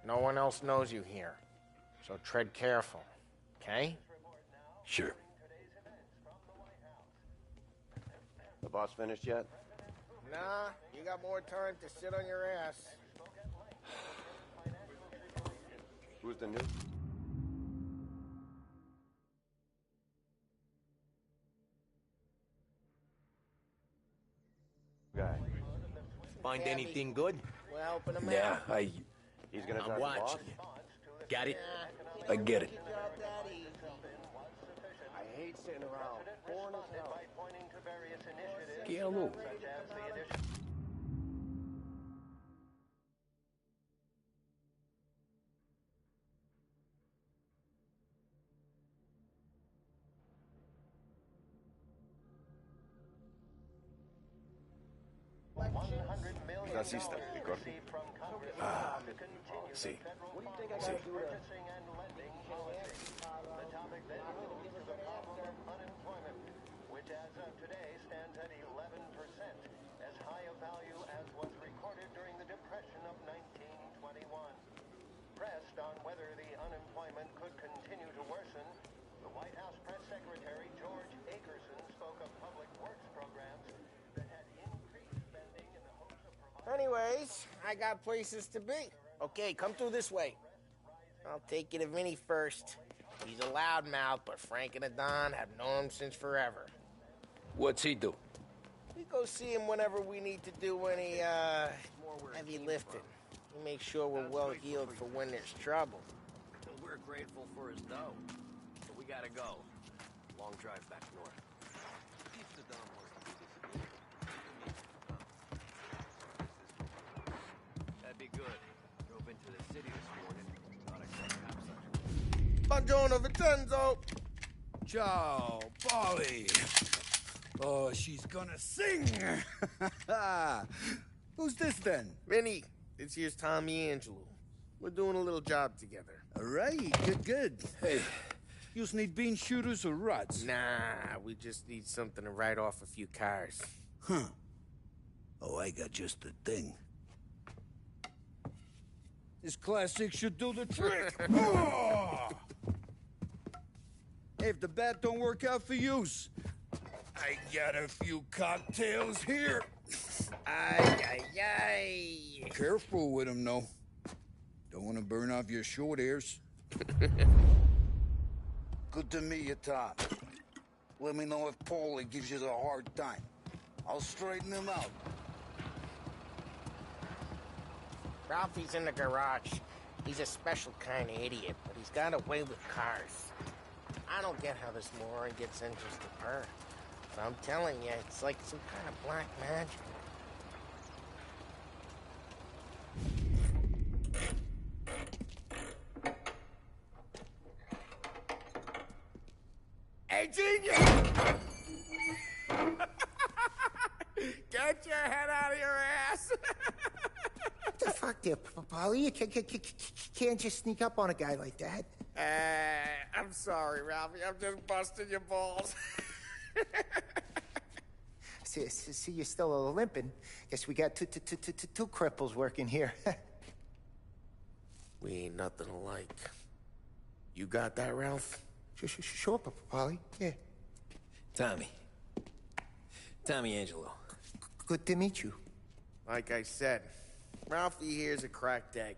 No one else knows you here. So tread careful, okay? Sure. The boss finished yet? Nah, you got more time to sit on your ass. Who's the new? Guy. Find anything good? We're helping him Yeah, out. He's gonna I'm talk to the boss? watching you. Got it? I get it. I hate sitting around. Boring as hell. Get a move. Racista, Licor. Ah, sí. What do you think I gotta do to... Which as of today stands at 11%, as high a value as was recorded during the Depression of 1921. Pressed on whether the unemployment could continue to worsen, the White House Press Secretary George Akerson spoke of public works programs that had increased spending in the hopes of providing... Anyways, I got places to be. Okay, come through this way. I'll take you to Vinny first. He's a loudmouth, but Frank and the Don have known him since forever. What's he do? We go see him whenever we need to do any, heavy lifting. We make sure we're well heeled for when there's trouble. We're grateful for his dough, but we gotta go. Long drive back north. That'd be good. Drove into the city this morning. Thought I saw Buongiorno, Vincenzo! Ciao, Polly. Oh, she's gonna sing. Who's this then? Vinny, this here's Tommy Angelo. We're doing a little job together. All right, good. Hey, you need bean shooters or rods? Nah, we just need something to write off a few cars. Huh. Oh, I got just the thing. This classic should do the trick. Oh! Hey, if the bat don't work out for yous, I got a few cocktails here. Ay. Careful with them, though. Don't want to burn off your short hairs. Good to meet you, Tom. Let me know if Paulie gives you the hard time. I'll straighten him out. Ralphie's in the garage. He's a special kind of idiot, but he's got a way with cars. I don't get how this moron gets interested in her. But I'm telling you, it's like some kind of black magic. Hey, genius! Get your head out of your ass! What the fuck there, Polly? You can't just sneak up on a guy like that. I'm sorry, Ralphie. I'm just busting your balls. See, you're still limping. Guess we got two cripples working here. We ain't nothing alike. You got that, Ralph? Sure, Polly. Yeah. Tommy Angelo. Good to meet you. Like I said, Ralphie here's a cracked egg.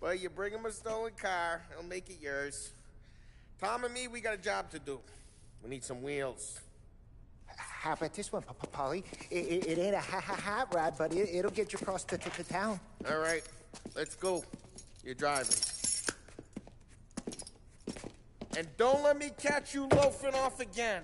But you bring him a stolen car, he'll make it yours. Tom and me, we got a job to do. We need some wheels. How about this one, Polly? It ain't a hot rod, but it'll get you across to town. All right, let's go. You're driving. And don't let me catch you loafing off again.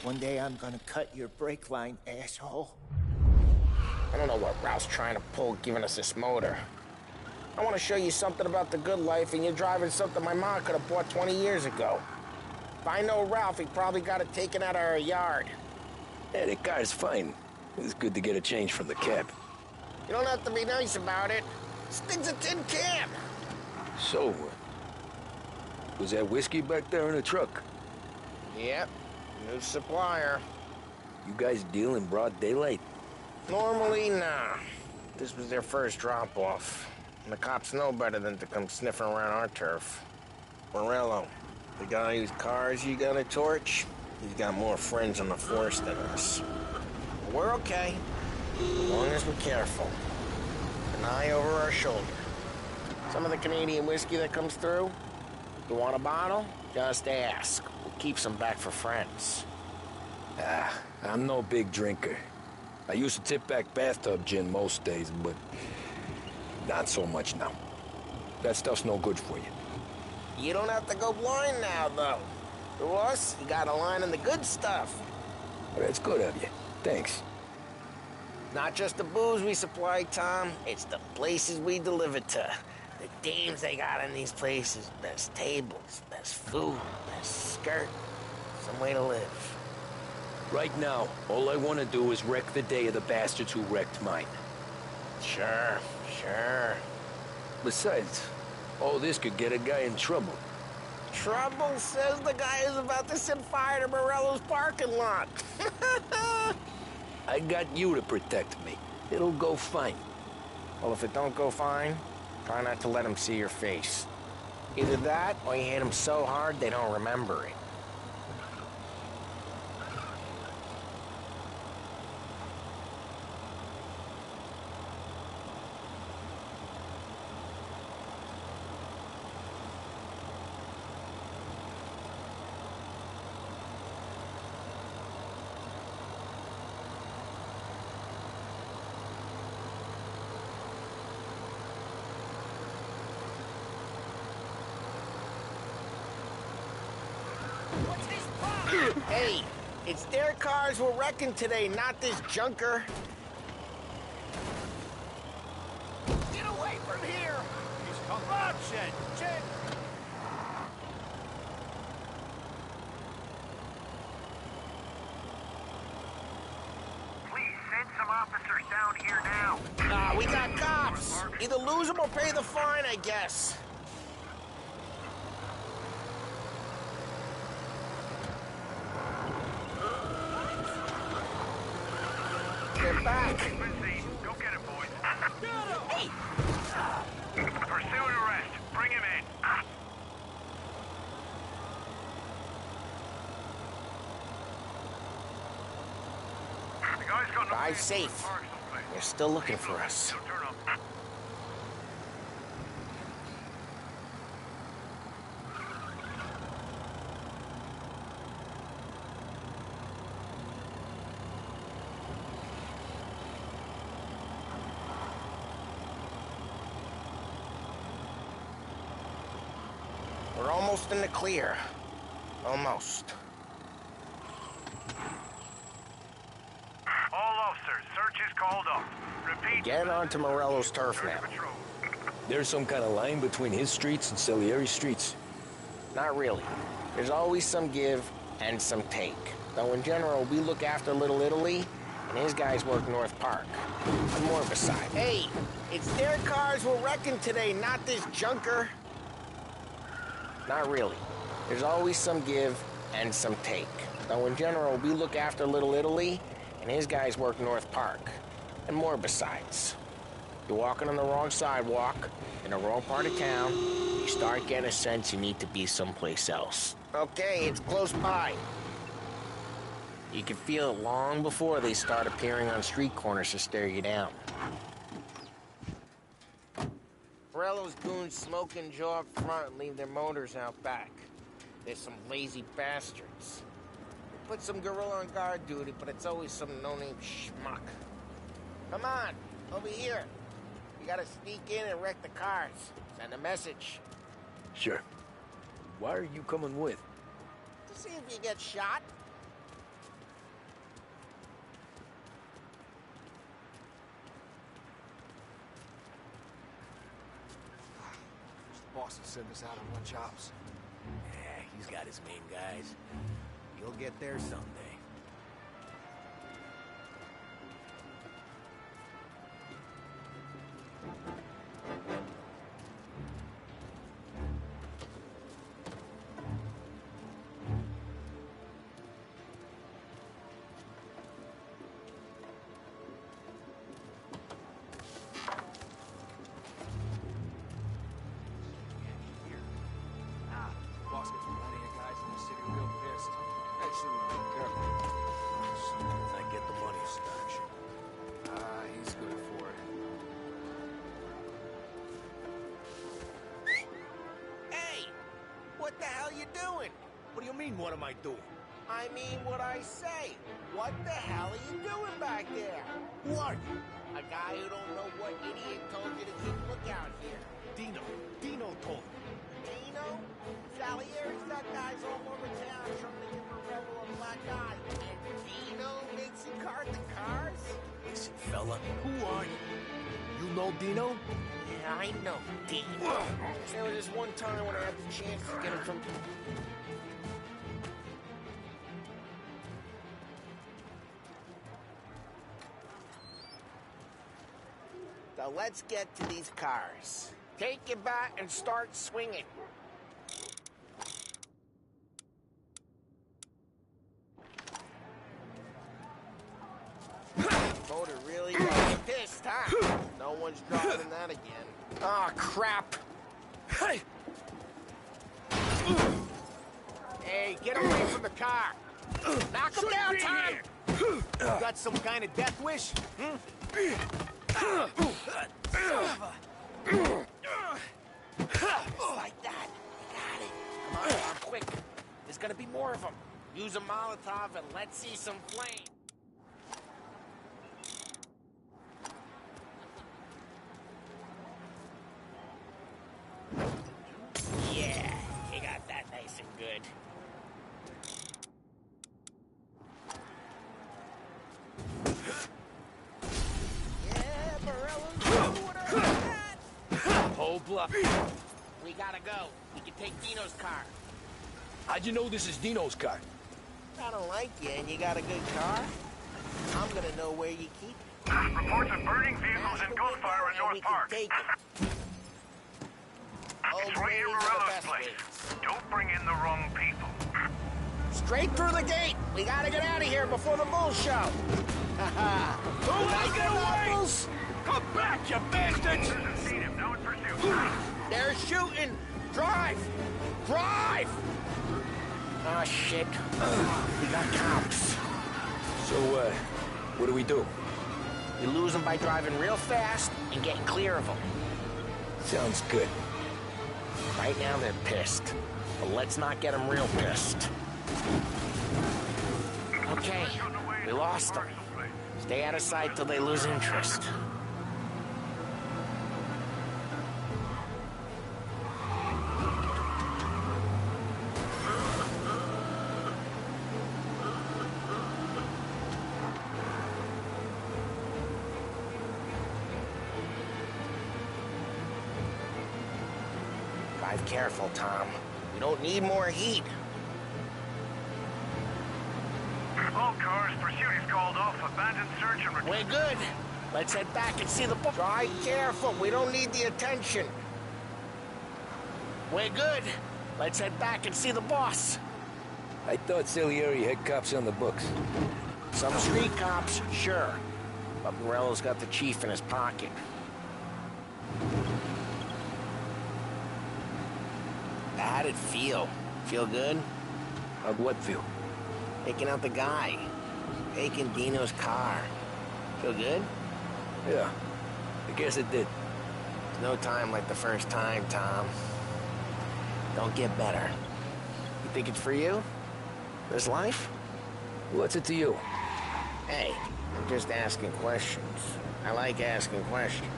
One day I'm gonna cut your brake line, asshole. I don't know what Ralph's trying to pull giving us this motor. I want to show you something about the good life, and you're driving something my mom could have bought 20 years ago. If I know Ralph, he probably got it taken out of our yard. Yeah, the car's fine. It's good to get a change from the cab. You don't have to be nice about it. This thing's a tin can. So, was that whiskey back there in the truck? Yep, new supplier. You guys deal in broad daylight? Normally, nah. This was their first drop-off. And the cops know better than to come sniffing around our turf. Morello, the guy whose cars you gotta torch, he's got more friends on the force than us. But we're okay, as long as we're careful. An eye over our shoulder. Some of the Canadian whiskey that comes through, you want a bottle? Just ask. We'll keep some back for friends. I'm no big drinker. I used to tip back bathtub gin most days, but not so much now. That stuff's no good for you. You don't have to go blind now, though. Through us, you got a line in the good stuff. That's good of you. Thanks. Not just the booze we supply, Tom. It's the places we deliver to. The dames they got in these places. Best tables, best food, best skirt. Some way to live. Right now, all I want to do is wreck the day of the bastards who wrecked mine. Sure. Besides, all this could get a guy in trouble. Trouble, says the guy who's about to set fire to Morello's parking lot. I got you to protect me. It'll go fine. Well, if it don't go fine, try not to let them see your face. Either that, or you hit them so hard they don't remember it. Hey, it's their cars we're wrecking today, not this junker. Get away from here! He's come on, Chen! Please send some officers down here now. Nah, we got cops. Either lose them or pay the fine, I guess. They're back. Go get him, boys. Hey! Pursuit arrest. Bring him in. The guy's got no Drive safe. They're still looking for us. Don't turn up. We're almost in the clear. Almost. All officers, search is called off. Repeat. Get onto Morello's turf now. Patrol. There's some kind of line between his streets and Salieri's streets. Not really. There's always some give and some take. Though in general, we look after Little Italy, and his guys work North Park. And more beside. Hey, it's their cars we're wrecking today, not this junker. Not really. There's always some give and some take. Though in general, we look after Little Italy, and his guys work North Park. And more besides. You're walking on the wrong sidewalk, in the wrong part of town, you start getting a sense you need to be someplace else. Okay, it's close by. You can feel it long before they start appearing on street corners to stare you down. Morello's goons smoke and jaw up front and leave their motors out back. There's some lazy bastards. They put some gorilla on guard duty, but it's always some no-name schmuck. Come on, over here. You gotta sneak in and wreck the cars. Send a message. Sure. Why are you coming with? To see if you get shot. The boss will send us out on one jobs. Yeah, he's got his main guys. You'll get there someday. doing? What do you mean, what am I doing? I mean what I say. What the hell are you doing back there? Who are you? A guy who don't know what idiot told you to keep lookout here. Dino told me. Dino? Salieri's that guy's all over town trying to give a rebel a black eye. And Dino makes you cart the cars? Listen, fella, who are you? You know Dino? Yeah, I know Dino. There was this one time when I had the chance to get him from... So let's get to these cars. Take your bat and start swinging. Motor really got pissed, huh? No one's driving that again. Oh, crap. Hey! Hey, get away from the car. Knock him down, Tom. You got some kind of death wish? Like that. You got it. Come on, Tom, quick. There's gonna be more of them. Use a Molotov and let's see some flame. Yeah, you got that nice and good. Yeah, Morello's doing that. Whole block. We gotta go. We can take Dino's car. How'd you know this is Dino's car? I don't like you and you got a good car. I'm gonna know where you keep it. Reports of burning vehicles and gunfire at And North we can Park. take it. Old Straight ways in are the Morello's best place. ways. Don't bring in the wrong people. Straight through the gate. We gotta get out of here before the bulls show. Who let get away? Come back, you bastards! Hasn't seen him. Now in pursuit. They're shooting. Drive! Drive! Oh, shit. We got cops. So, what do we do? You lose them by driving real fast and getting clear of them. Sounds good. Right now they're pissed. But let's not get them real pissed. Okay, we lost them. Stay out of sight till they lose interest. Drive careful, Tom. We don't need more heat. All cars, pursuit is called off. Abandoned search and We're good. Let's head back and see the book. Drive careful. We don't need the attention. We're good. Let's head back and see the boss. I thought Salieri had cops on the books. Some street cops, sure. But Morello's got the chief in his pocket. How'd it feel? Feel good? How'd what feel? Taking out the guy. Taking Dino's car. Feel good? Yeah, I guess it did. There's no time like the first time, Tom. Don't get better. You think it's for you? This life? What's it to you? Hey, I'm just asking questions. I like asking questions.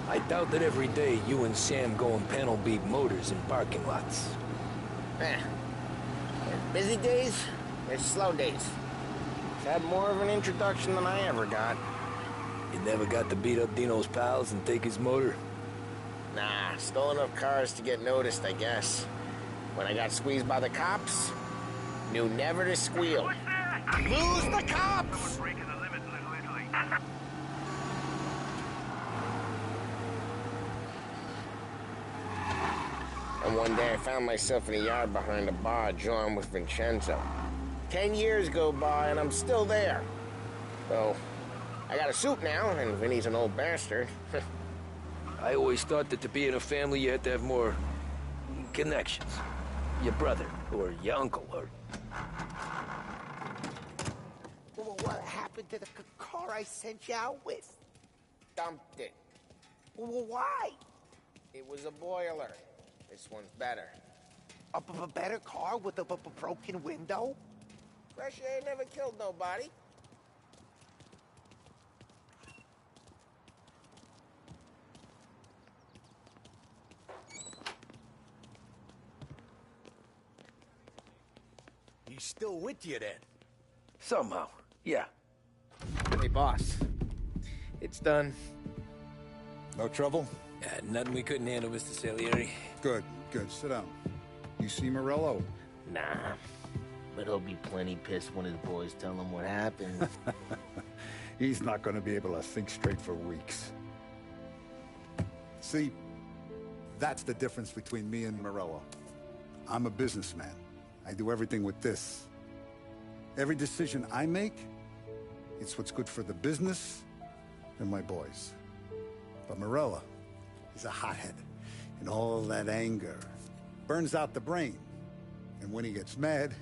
I doubt that every day you and Sam go and panel beat motors in parking lots. There's busy days, there's slow days. Had more of an introduction than I ever got. You never got to beat up Dino's pals and take his motor? Nah, stole enough cars to get noticed, I guess. When I got squeezed by the cops, knew never to squeal. What's that? Lose the cops! Breaking the limit, Little Italy. And one day I found myself in a yard behind a bar drawn with Vincenzo. 10 years go by and I'm still there. So, I got a suit now, and Vinny's an old bastard. I always thought that to be in a family you had to have more connections. Your brother, or your uncle, or... Well, what happened to the car I sent you out with? Dumped it. Well, why? It was a boiler. This one's better. A better car with a broken window? Fresh air never killed nobody. He's still with you then? Somehow, yeah. Hey, boss. It's done. No trouble? Nothing we couldn't handle, Mr. Salieri. Good, good. Sit down. You see Morello? Nah. But he'll be plenty pissed when his boys tell him what happened. He's not going to be able to think straight for weeks. See, that's the difference between me and Morello. I'm a businessman. I do everything with this. Every decision I make, it's what's good for the business and my boys. But Morello, he's a hothead. And all that anger burns out the brain. And when he gets mad,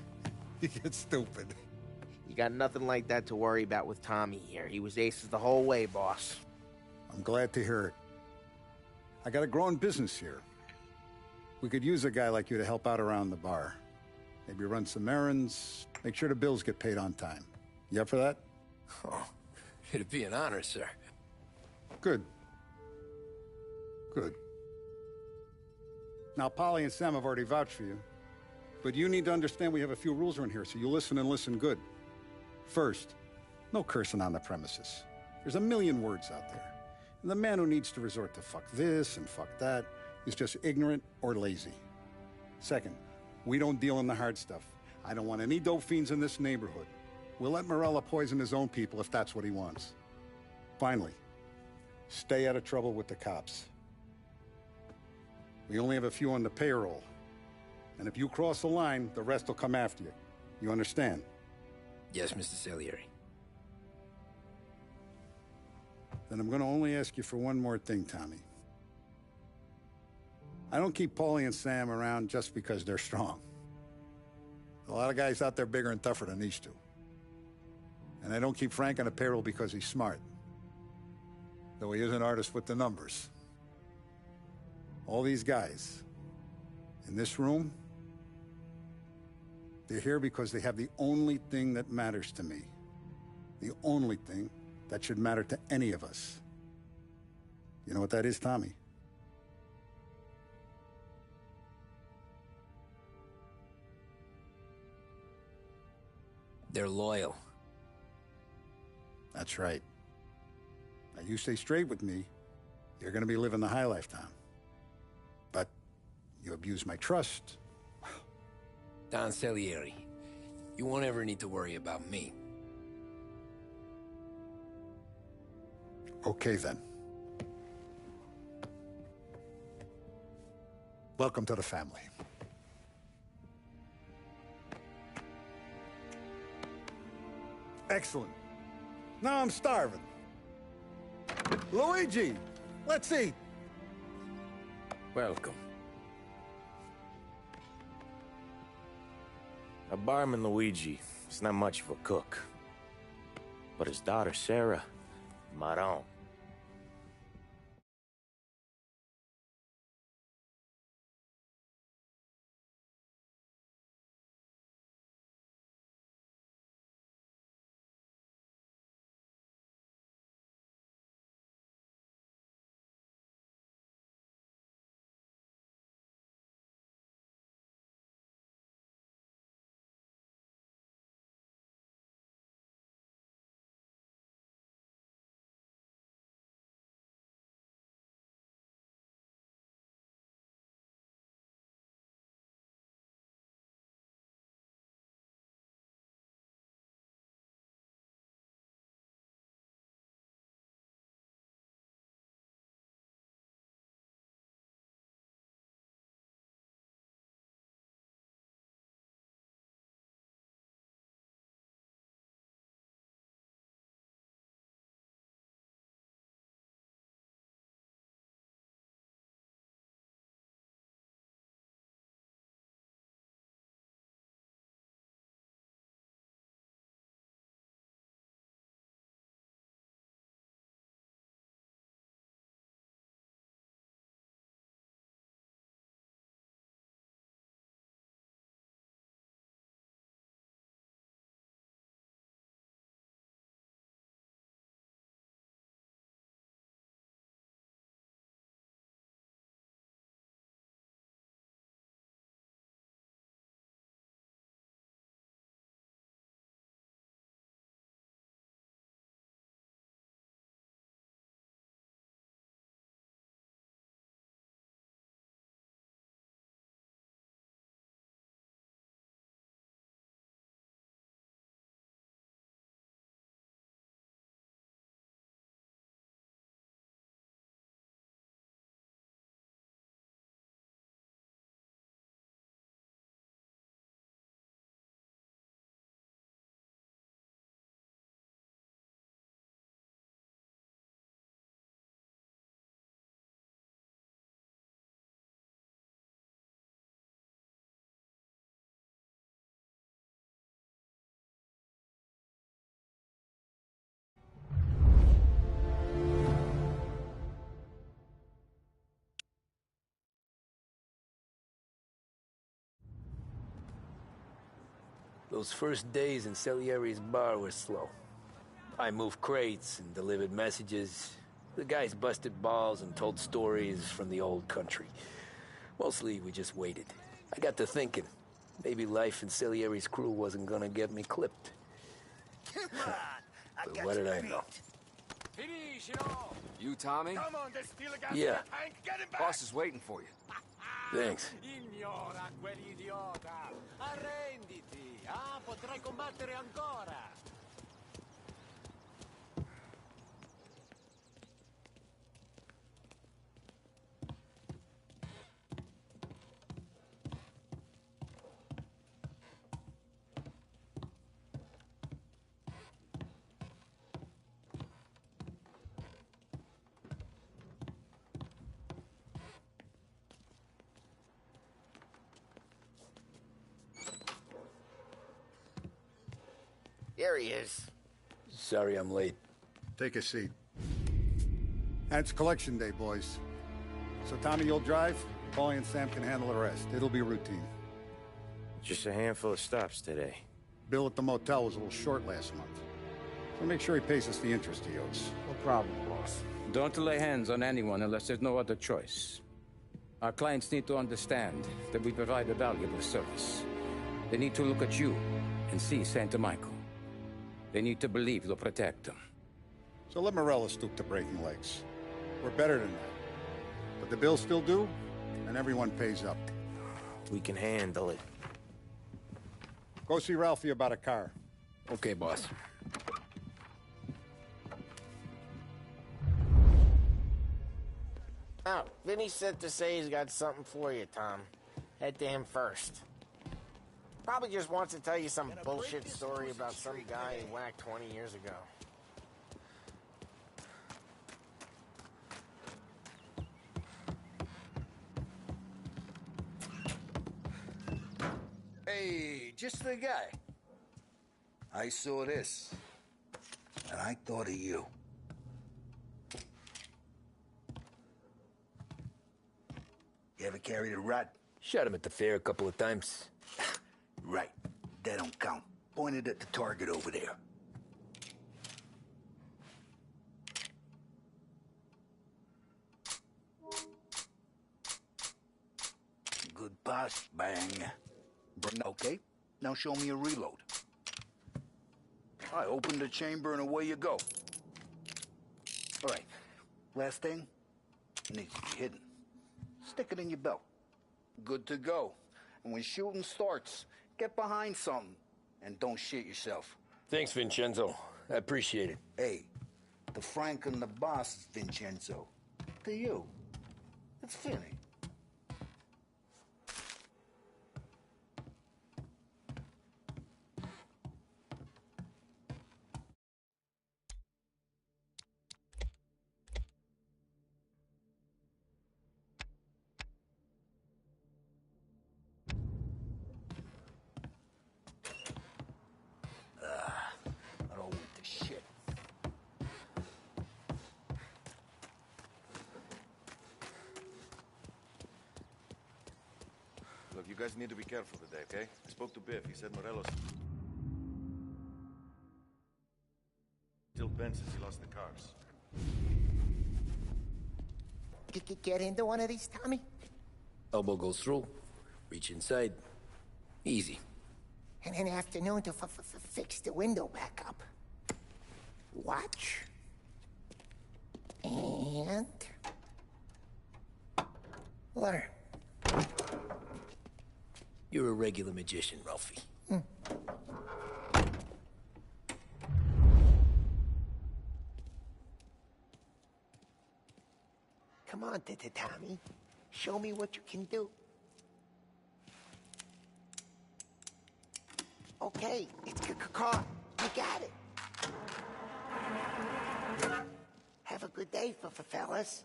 he gets stupid. You got nothing like that to worry about with Tommy here. He was aces the whole way, boss. I'm glad to hear it. I got a growing business here. We could use a guy like you to help out around the bar. Maybe run some errands, make sure the bills get paid on time. You up for that? Oh, it'd be an honor, sir. Good. Good. Now, Polly and Sam have already vouched for you. But you need to understand we have a few rules around here, so you listen and listen good. First, no cursing on the premises. There's a million words out there. And the man who needs to resort to fuck this and fuck that is just ignorant or lazy. Second, we don't deal in the hard stuff. I don't want any dope fiends in this neighborhood. We'll let Morella poison his own people if that's what he wants. Finally, stay out of trouble with the cops. We only have a few on the payroll. And if you cross the line, the rest will come after you. You understand? Yes, Mr. Salieri. Then I'm going to only ask you for one more thing, Tommy. I don't keep Paulie and Sam around just because they're strong. A lot of guys out there bigger and tougher than these two. And I don't keep Frank on a payroll because he's smart. Though he is an artist with the numbers. All these guys in this room, they're here because they have the only thing that matters to me. The only thing that should matter to any of us. You know what that is, Tommy? They're loyal. That's right. Now, you stay straight with me, you're gonna be living the high life, Tom. But you abuse my trust. Don Salieri, you won't ever need to worry about me. Okay, then. Welcome to the family. Excellent. Now I'm starving. Luigi, let's eat. Welcome. A barman Luigi is not much of a cook. But his daughter Sarah, Maron. Those first days in Salieri's bar were slow. I moved crates and delivered messages. The guys busted balls and told stories from the old country. Mostly, we just waited. I got to thinking, maybe life in Salieri's crew wasn't gonna get me clipped. Come on, But what did I know? You, Tommy? Come on, there's still a gas Yeah. tank. Get him back. Boss is waiting for you. Thanks. Ignora quell'idiota! Arrenditi! Ah, potrai combattere ancora! There he is. Sorry I'm late. Take a seat. And it's collection day, boys. So Tommy, you'll drive. Paulie and Sam can handle the rest. It'll be routine. Just a handful of stops today. Bill at the motel was a little short last month. So make sure he pays us the interest he owes. No problem, boss. Don't lay hands on anyone unless there's no other choice. Our clients need to understand that we provide a valuable service. They need to look at you and see Santa Michael. They need to believe you'll protect them. So let Morella stoop to breaking legs. We're better than that. But the bill's still due, and everyone pays up. We can handle it. Go see Ralphie about a car. Okay, boss. Oh, Vinny said to say he's got something for you, Tom. Head to him first. Probably just wants to tell you some bullshit story about some guy he whacked 20 years ago. Hey, just the guy. I saw this, and I thought of you. You ever carried a rod? Shot him at the fair a couple of times. Right. That don't count. Pointed at the target over there. Good pass, bang. Okay, now show me a reload. I open the chamber and away you go. All right, last thing, needs to be hidden. Stick it in your belt. Good to go. And when shooting starts, get behind something and don't shit yourself. Thanks, Vincenzo. I appreciate it. Hey, the Frank and the boss is Vincenzo. To you, it's Vinny. It all went to shit. Look, you guys need to be careful today, okay? I spoke to Biff. He said Morelos still bent since he lost the cars. Get into one of these, Tommy? Elbow goes through. Reach inside. Easy. And an afternoon to fix the window back up. Watch. And... learn. You're a regular magician, Ralphie. Come on, Tommy. Show me what you can do. Okay, it's caught. You got it. Have a good day, fellas.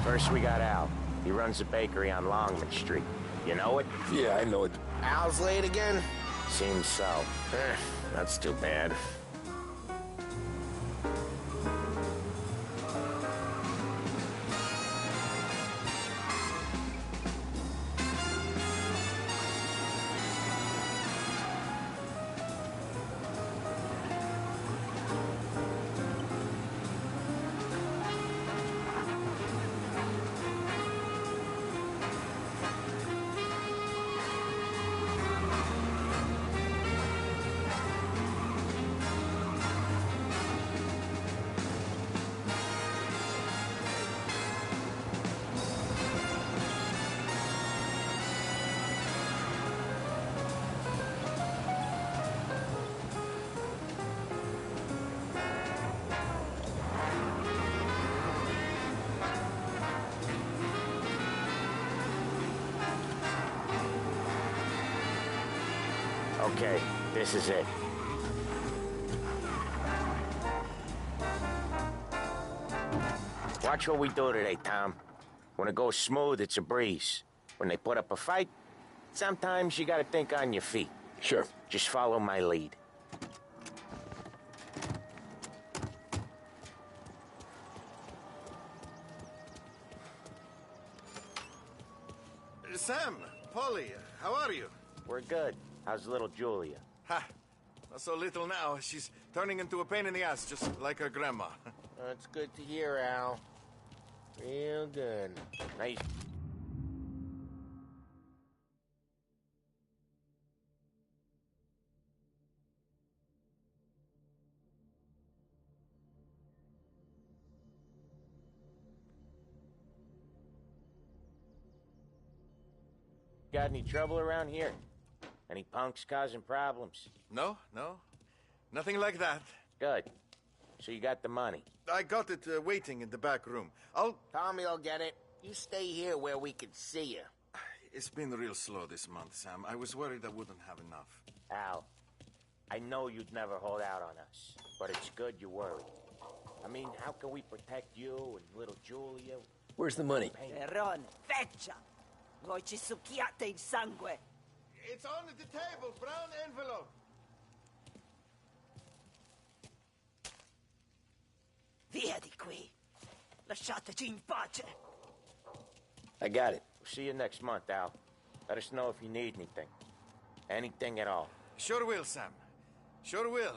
First we got Al. He runs a bakery on Longman Street. You know it? Yeah, I know it. Al's late again? Seems so. That's too bad. Okay, this is it. Watch what we do today, Tom. When it goes smooth, it's a breeze. When they put up a fight, sometimes you gotta think on your feet. Sure. Just follow my lead. Sam, Polly, how are you? We're good. How's little Julia? Ha! Not so little now. She's turning into a pain in the ass, just like her grandma. That's good to hear, Al. Real good. Nice. Got any trouble around here? Any punks causing problems? No. Nothing like that. Good. So you got the money? I got it waiting in the back room. Tommy'll get it. You stay here where we can see you. It's been real slow this month, Sam. I was worried I wouldn't have enough. Al, I know you'd never hold out on us, but it's good you're worried. I mean, how can we protect you and little Julia? Where's the money? Perron, feccia! Voi ci succhiate il sangue! It's on the table, brown envelope. Via di qui! Lasciateci in pace! I got it. See you next month, Al. Let us know if you need anything. Anything at all. Sure will, Sam. Sure will.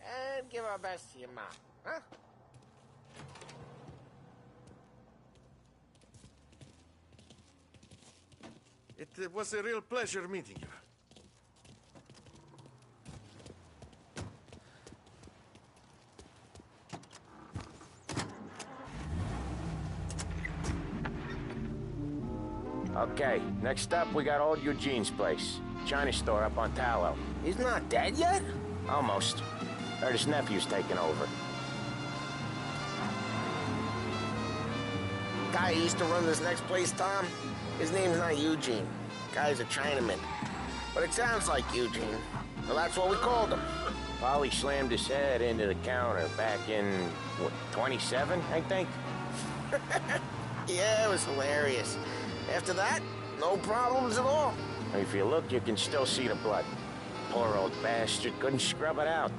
And give our best to your mom, huh? It was a real pleasure meeting you. Okay, next up we got old Eugene's place. China store up on Tallow. He's not dead yet? Almost. Heard his nephew's taking over. Guy who used to run this next place, Tom, his name's not Eugene. Guy's a Chinaman. But it sounds like Eugene. Well, that's what we called him. Polly slammed his head into the counter back in, what, 27, I think? Yeah, it was hilarious. After that, no problems at all. If you look, you can still see the blood. Poor old bastard couldn't scrub it out.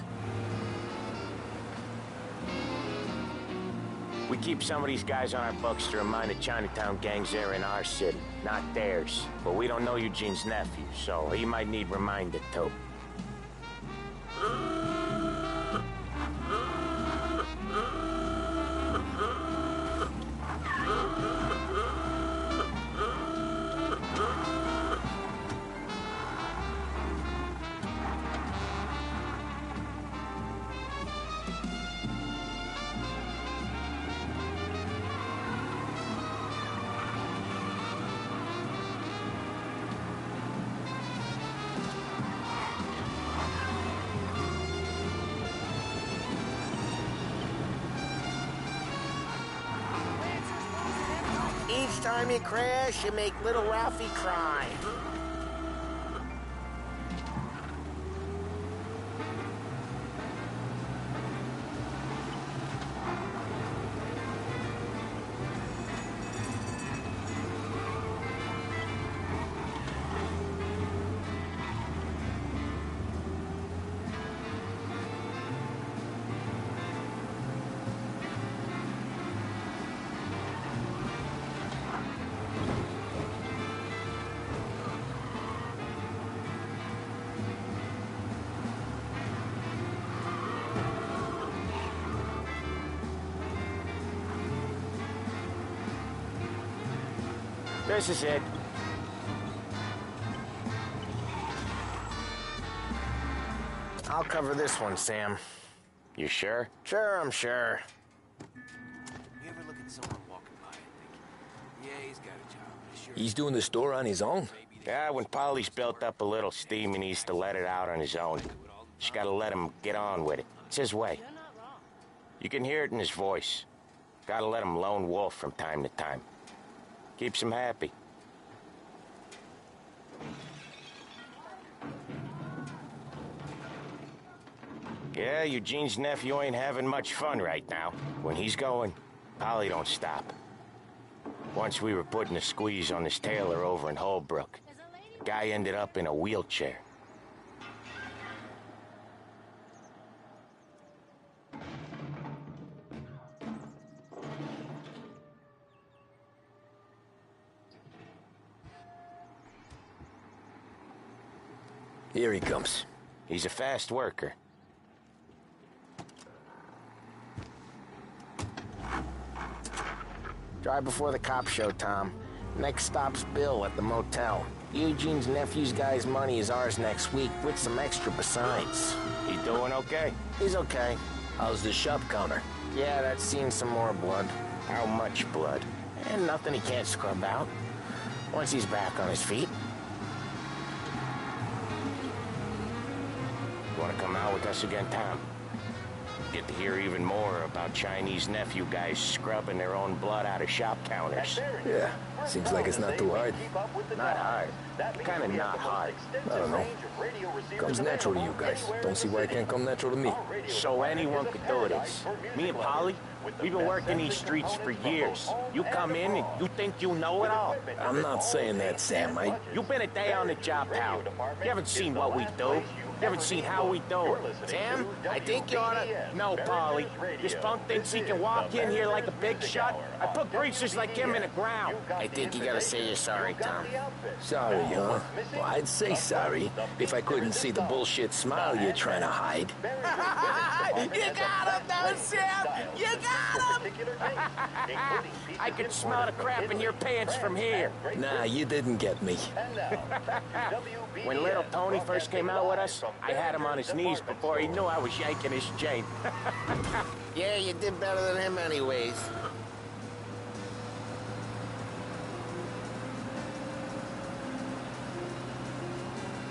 We keep some of these guys on our books to remind the Chinatown gangs they're in our city, not theirs. But we don't know Eugene's nephew, so he might need reminded too. Each time you crash, you make little Ralphie cry. This is it. I'll cover this one, Sam. You sure? Sure, I'm sure. You ever look at someone walking by and think, yeah, he's got a job, but sure He's doing the store on his own? Yeah, when Polly's built up a little steam, he needs to let it out on his own. Just gotta let him get on with it. It's his way. You can hear it in his voice. Gotta let him lone wolf from time to time. Keeps him happy. Yeah, Eugene's nephew ain't having much fun right now. When he's going, Polly don't stop. Once we were putting a squeeze on this tailor over in Holbrook. Guy ended up in a wheelchair. Here he comes. He's a fast worker. Drive before the cops show, Tom. Next stop's Bill at the motel. Eugene's nephew's guy's money is ours next week, with some extra besides. He doing okay? He's okay. How's the shop counter? Yeah, that's seen some more blood. How much blood? And nothing he can't scrub out. Once he's back on his feet. You want to come out with us again, Tom? Get to hear even more about Chinese nephew guys scrubbing their own blood out of shop counters. Yeah, seems like it's not too hard. Not hard. Kinda not hard. I don't know. Comes natural to you guys. Don't see why it can't come natural to me. So anyone could do this. Me and Polly, we've been working these streets for years. You come in and you think you know it all. I'm not saying that, Sam. You've been a day on the job, pal. You haven't seen what we do. You haven't seen how we do it. Sam, I think you oughta... No, Polly. This punk thinks he can walk in here like a big shot. I put greasers like him in the ground. I think you gotta say you're sorry, Tom. Sorry, huh? Well, I'd say sorry if I couldn't see the bullshit smile you're trying to hide. You got him, though, Sam! You got him! I can smell the crap in your pants from here. Nah, you didn't get me. When little Tony first came out with us, I had him on his knees before he knew I was yanking his chain. Yeah, you did better than him anyways.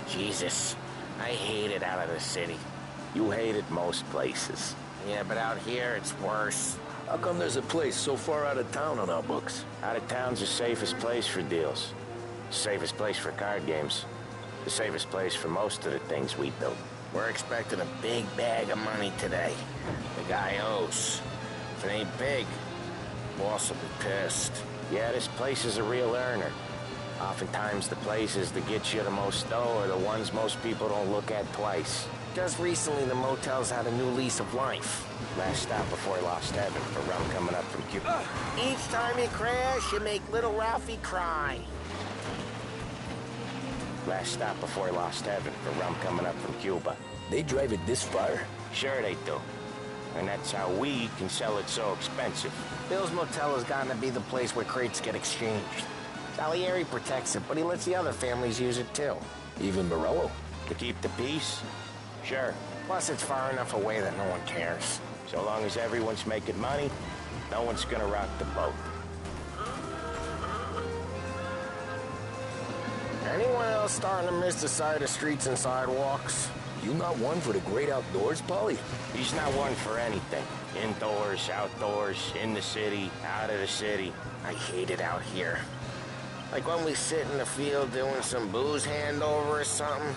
Jesus, I hate it out of the city. You hate it most places. Yeah, but out here it's worse. How come there's a place so far out of town on our books? Out of town's the safest place for deals. Safest place for card games. The safest place for most of the things we do. We're expecting a big bag of money today. The guy owes. If it ain't big, boss will be pissed. Yeah, this place is a real earner. Oftentimes the places that get you the most dough are the ones most people don't look at twice. Just recently, the motel's had a new lease of life. Last stop before Lost Heaven for rum coming up from Cuba. Each time you crash, you make little Ralphie cry. Last stop before Lost Heaven for rum coming up from Cuba. They drive it this far? Sure they do. And that's how we can sell it so expensive. Bill's Motel has gotten to be the place where crates get exchanged. Salieri protects it, but he lets the other families use it too. Even Morello? To keep the peace? Sure. Plus it's far enough away that no one cares. So long as everyone's making money, no one's gonna rock the boat. Anyone else starting to miss the side of streets and sidewalks? You not one for the great outdoors, Polly? He's not one for anything. Indoors, outdoors, in the city, out of the city. I hate it out here. Like when we sit in the field doing some booze handover or something.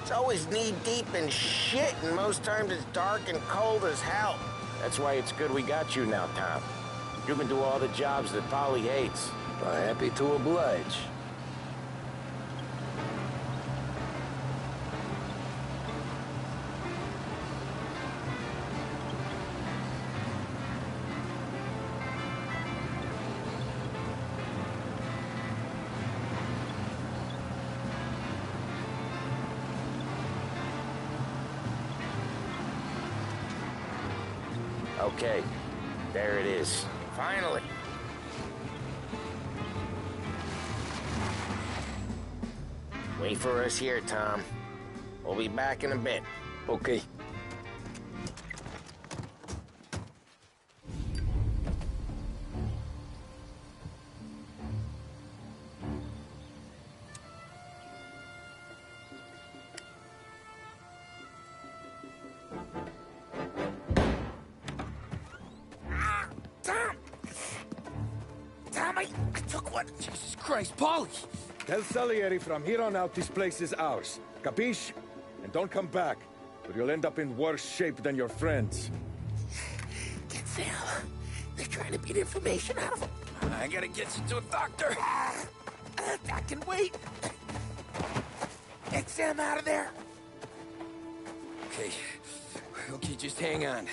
It's always knee-deep in shit, and most times it's dark and cold as hell. That's why it's good we got you now, Tom. You can do all the jobs that Polly hates. Happy to oblige. Okay, there it is. Finally. Wait for us here, Tom. We'll be back in a bit. Okay. I took one. Jesus Christ, Paulie! Tell Salieri from here on out this place is ours. Capiche? And don't come back, or you'll end up in worse shape than your friends. Get Sam. They're trying to beat information out of him. I gotta get you to a doctor. I can wait. Get Sam out of there. Okay. Okay, just hang on.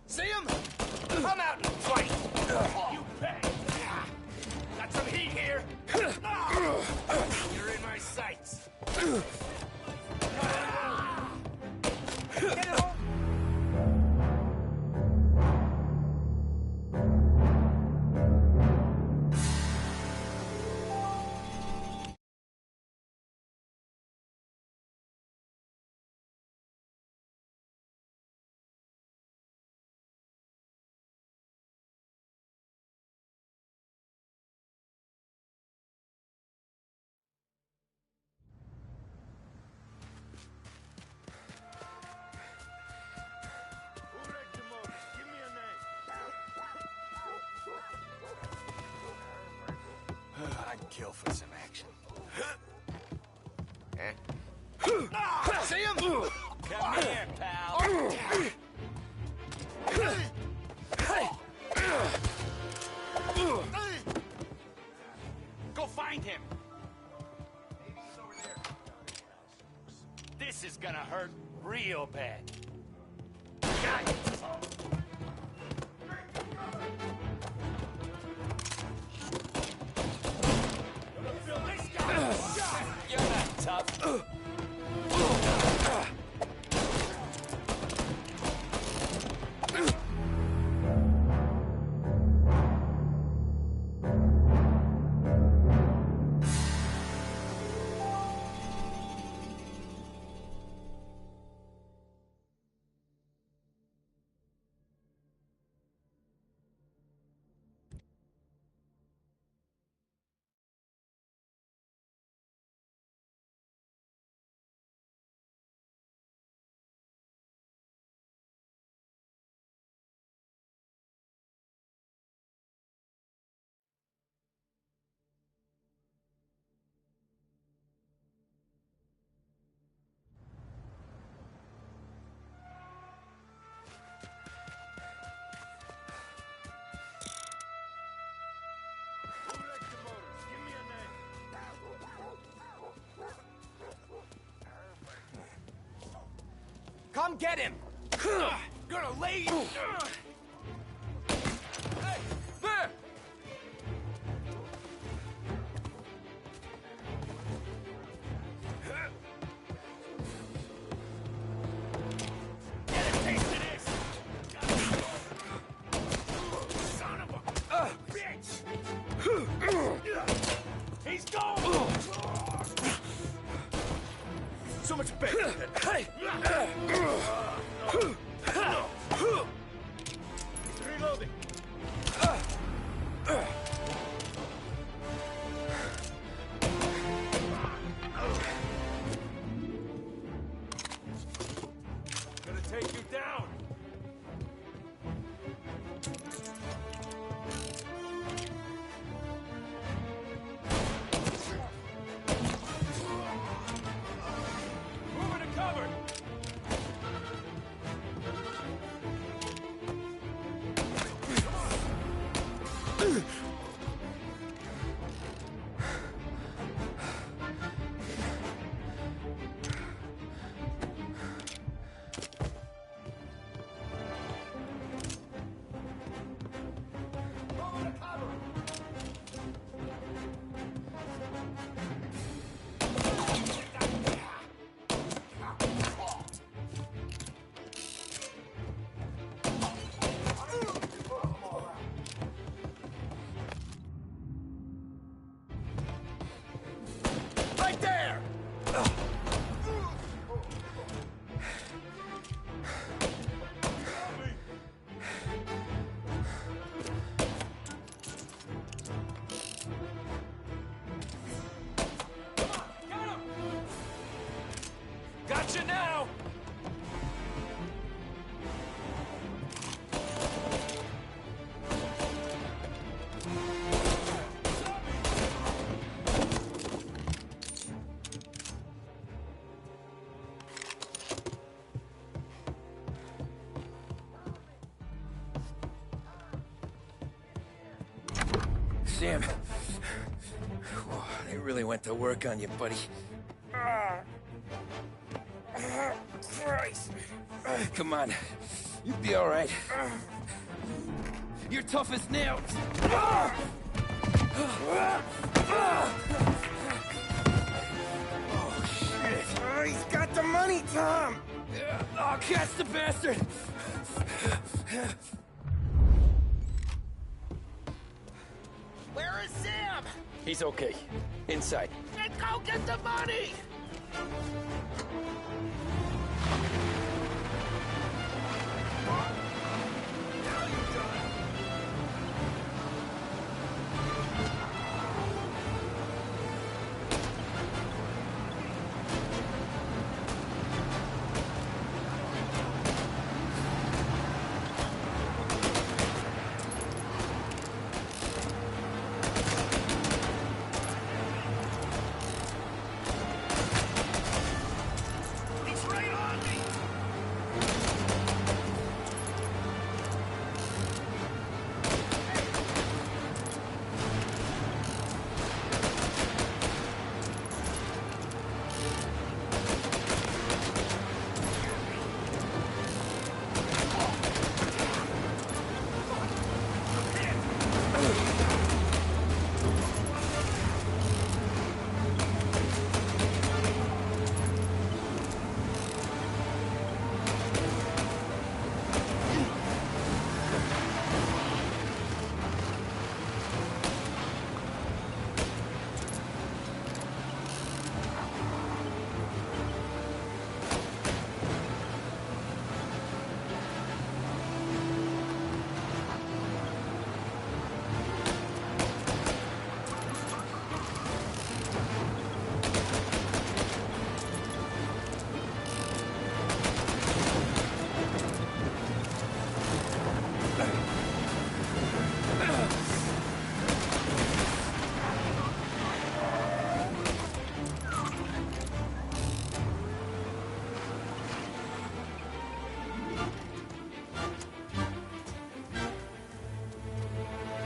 See him? Come out and fight! You bet! Got some heat here! You're in my sights! Get it home! I'd kill for some action. See him? Come here, pal. Go find him. This is gonna hurt real bad. Got it. You're not tough. Come get him! Gonna lay you! Hey, there! Get a taste of this! He's gone! So much better. He's reloading. Gonna take you down. Moving to cover. Right there! Gotcha now! Sam. Whoa, they really went to work on you, buddy. Christ. Come on. You'll be all right. You're tough as nails. Oh, shit. Oh, he's got the money, Tom. Oh, catch the bastard. Where is Sam? He's okay. Inside. Then go get the money!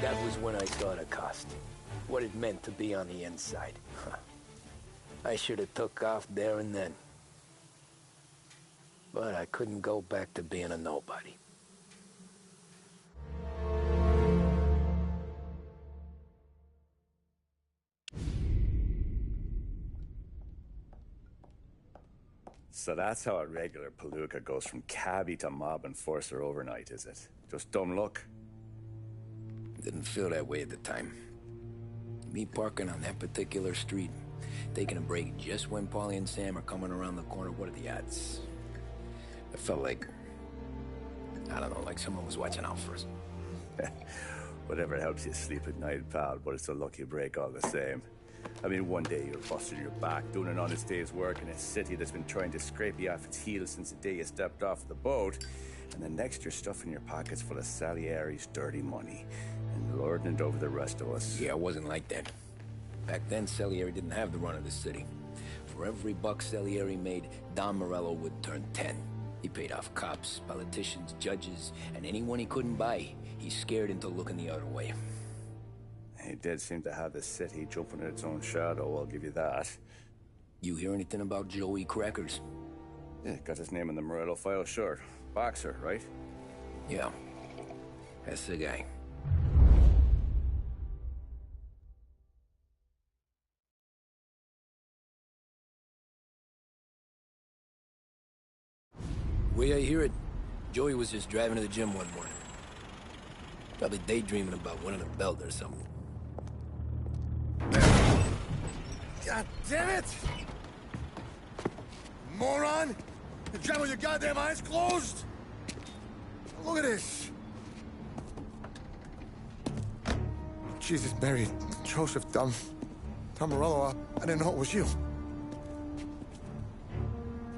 That was when I saw the cost. What it meant to be on the inside. Huh. I should have took off there and then. But I couldn't go back to being a nobody. So that's how a regular palooka goes from cabbie to mob enforcer overnight, is it? Just dumb luck? Didn't feel that way at the time. Me parking on that particular street, taking a break just when Paulie and Sam are coming around the corner. What are the odds? I felt like, I don't know, like someone was watching out for us. Whatever helps you sleep at night, pal, but it's a lucky break all the same. I mean, one day you're busting your back, doing an honest day's work in a city that's been trying to scrape you off its heels since the day you stepped off the boat, and the next you're stuffing your pockets full of Salieri's dirty money and lording it over the rest of us. Yeah, it wasn't like that. Back then, Salieri didn't have the run of the city. For every buck Salieri made, Don Morello would turn 10. He paid off cops, politicians, judges, and anyone he couldn't buy, he scared into looking the other way. He did seem to have the city jumping in its own shadow, I'll give you that. You hear anything about Joey Crackers? Yeah, got his name in the Morello file, sure. Boxer, right? Yeah, that's the guy. Way I hear it, Joey was just driving to the gym one morning. Probably daydreaming about winning a belt or something. God damn it! Moron! You're driving with your goddamn eyes closed? Look at this! Jesus, Mary, Joseph, Tom Morello, I didn't know it was you.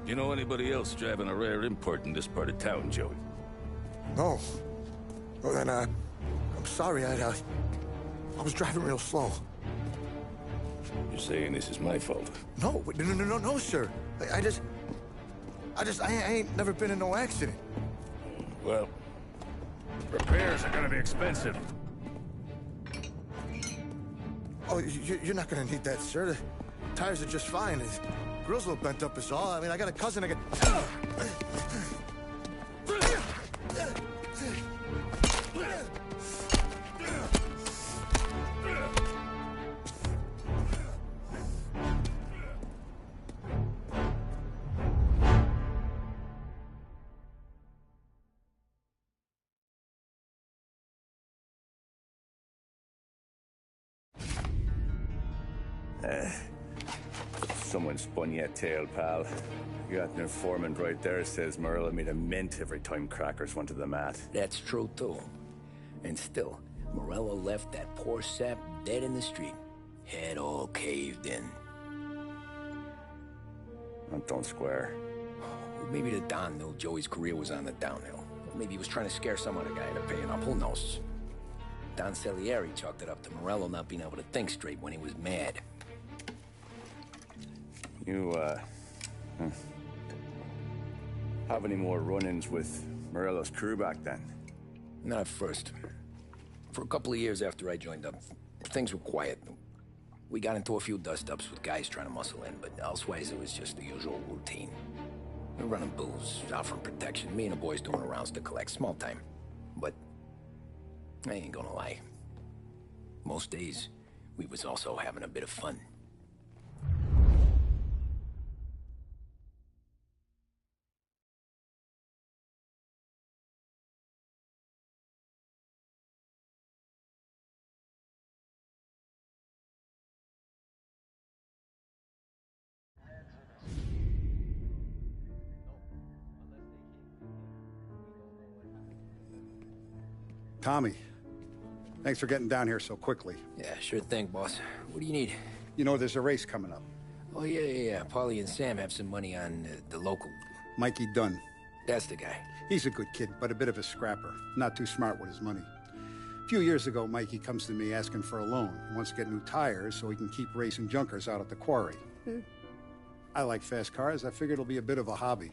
You know anybody else driving a rare import in this part of town, Joey? No. Well, then, I'm sorry, I was driving real slow. You're saying this is my fault? No, no, sir. I ain't never been in no accident. Well, repairs are gonna be expensive. Oh, you're not gonna need that, sir. The tires are just fine. The grill's a little bent up is all. I mean, I got a cousin I can... Someone spun you a tale, pal. You got an informant right there says Morello made a mint every time Crackers went to the mat. That's true, too. And still, Morello left that poor sap dead in the street. Head all caved in. That don't square. Maybe the Don knew Joey's career was on the downhill. Maybe he was trying to scare some other guy into paying up. Who knows? Don Salieri chalked it up to Morello not being able to think straight when he was mad. You, have any more run-ins with Morello's crew back then? Not at first. For a couple of years after I joined up, things were quiet. We got into a few dust-ups with guys trying to muscle in, but elsewise it was just the usual routine. We were running booze, offering protection, me and the boys doing rounds to collect, small time. But I ain't gonna lie. Most days, we was also having a bit of fun. Tommy, thanks for getting down here so quickly. Yeah, sure thing, boss. What do you need? You know, there's a race coming up. Oh, yeah. Paulie and Sam have some money on the local. Mikey Dunn. That's the guy. He's a good kid, but a bit of a scrapper. Not too smart with his money. A few years ago, Mikey comes to me asking for a loan. He wants to get new tires so he can keep racing junkers out at the quarry. I like fast cars. I figured it'll be a bit of a hobby.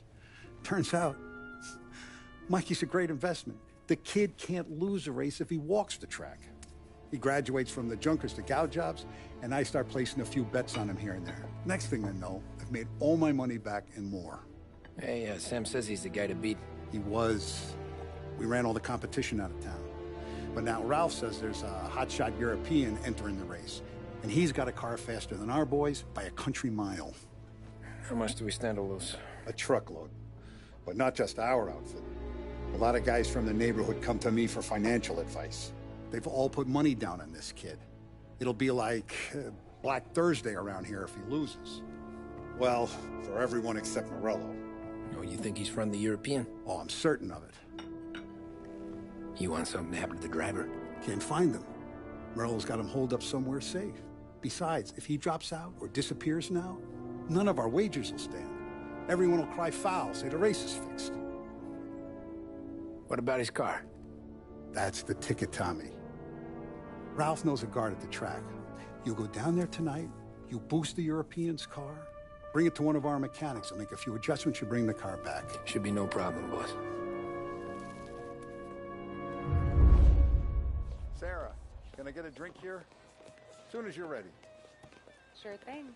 Turns out, Mikey's a great investment. The kid can't lose a race if he walks the track. He graduates from the junkers to gout jobs, and I start placing a few bets on him here and there. Next thing I know, I've made all my money back and more. Hey, Sam says he's the guy to beat. He was. We ran all the competition out of town. But now Ralph says there's a hotshot European entering the race, and he's got a car faster than our boys by a country mile. How much do we stand to lose? A truckload. But not just our outfit. A lot of guys from the neighborhood come to me for financial advice. They've all put money down on this kid. It'll be like Black Thursday around here if he loses. Well, for everyone except Morello. Oh, you think he's from the European? Oh, I'm certain of it. You want something to happen to the driver? Can't find him. Morello's got him holed up somewhere safe. Besides, if he drops out or disappears now, none of our wagers will stand. Everyone will cry foul, say the race is fixed. What about his car? That's the ticket, Tommy. Ralph knows a guard at the track. You go down there tonight, you boost the European's car, bring it to one of our mechanics. They'll make a few adjustments, you bring the car back. Should be no problem, boss. Sarah, can I get a drink here? As soon as you're ready. Sure thing.